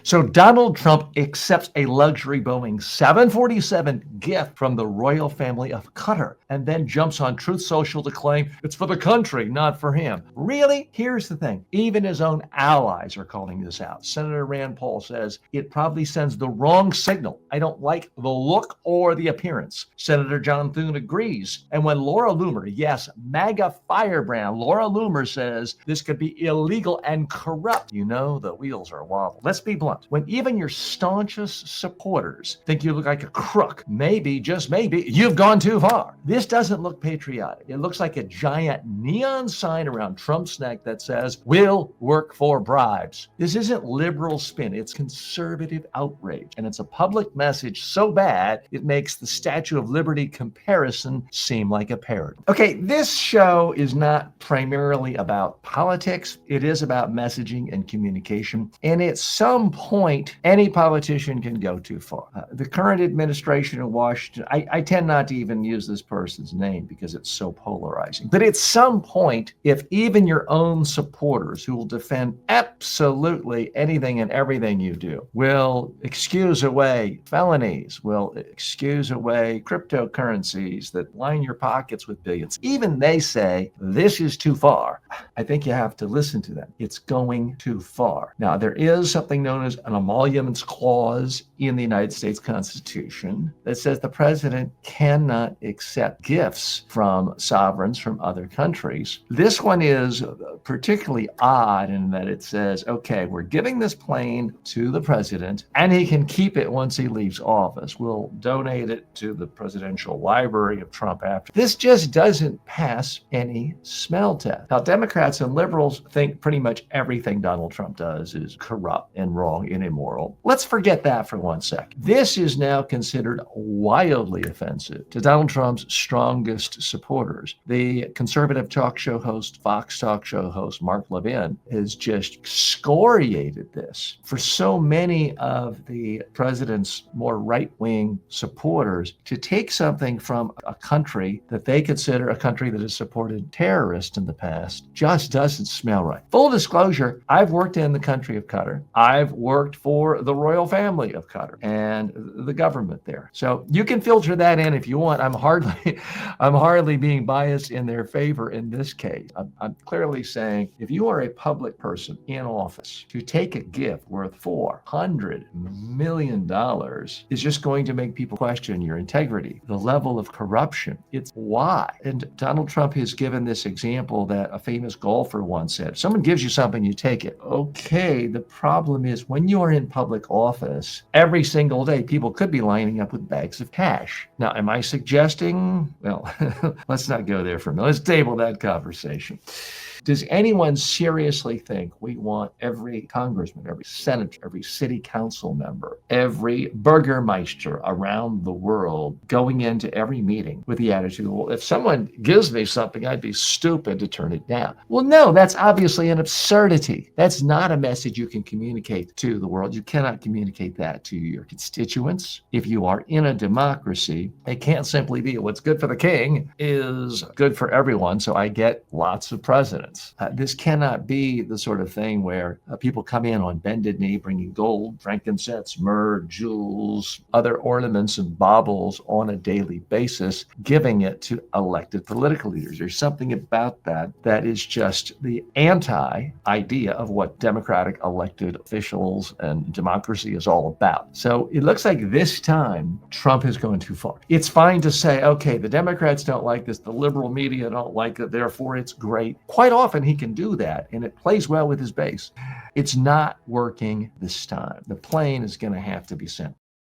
So Donald Trump accepts a luxury Boeing 747 gift from the royal family of Qatar and then jumps on Truth Social to claim it's for the country, not for him. Really? Here's the thing. Even his own allies are calling this out. Senator Rand Paul says it probably sends the wrong signal. I don't like the look or the appearance. Senator John Thune agrees. And when Laura Loomer, yes, MAGA firebrand, Laura Loomer says this could be illegal and corrupt, you know the wheels are wobbling. Let's be blunt. When even your staunchest supporters think you look like a crook, maybe, just maybe, you've gone too far. This doesn't look patriotic. It looks like a giant neon sign around Trump's neck that says, "We'll work for bribes." This isn't liberal spin. It's conservative outrage. And it's a public message so bad, it makes the Statue of Liberty comparison seem like a parody. Okay, this show is not primarily about politics. It is about messaging and communication. And at some point, any politician can go too far. The current administration in Washington, I tend not to even use this person's name because it's so polarizing. But at some point, if even your own supporters who will defend absolutely anything and everything you do will excuse away felonies, will excuse away cryptocurrencies that line your pockets with billions, even they say this is too far, I think you have to listen to them. It's going too far. Now, there is something known as an emoluments clause in the United States Constitution that says the president cannot accept gifts from sovereigns from other countries. This one is particularly odd in that it says, okay, we're giving this plane to the president and he can keep it once he leaves office. We'll donate it to the presidential library of Trump after. This just doesn't pass any smell test. Now, Democrats and liberals think pretty much everything Donald Trump does is corrupt and wrong and immoral. Let's forget that for 1 second. This is now considered wildly offensive to Donald Trump's strongest supporters. The conservative talk show host, Fox talk show host, Mark Levin, has just excoriated this. For so many of the president's more right-wing supporters to take something from a country that they consider a country that has supported terrorists in the past just doesn't smell right. Full disclosure, I've worked in the country of Qatar. I've worked for the royal family of Qatar and the government there. So you can filter that in if you want. I'm hardly being biased in their favor in this case. I'm clearly saying if you are a public person in office, to take a gift worth $400 million is just going to make people question your integrity, the level of corruption. It's why. And Donald Trump has given this example that a famous golfer once said, if someone gives you something, you take it. Okay, the problem is when you are in public office, every single day, people could be lining up with bags of cash. Now, am I suggesting, well, let's not go there for a minute. Let's table that conversation. Does anyone seriously think we want every congressman, every senator, every city council member, every burgermeister around the world going into every meeting with the attitude, well, if someone gives me something, I'd be stupid to turn it down? Well, no, that's obviously an absurdity. That's not a message you can communicate to the world. You cannot communicate that to your constituents. If you are in a democracy, it can't simply be what's good for the king is good for everyone, so I get lots of presidents. This cannot be the sort of thing where people come in on bended knee, bringing gold, frankincense, myrrh, jewels, other ornaments and baubles on a daily basis, giving it to elected political leaders. There's something about that is just the anti-idea of what democratic elected officials and democracy is all about. So it looks like this time Trump is going too far. It's fine to say, okay, the Democrats don't like this, the liberal media don't like it, therefore it's great. Quite often he can do that, and it plays well with his base. It's not working this time. The plane is going to have to be sent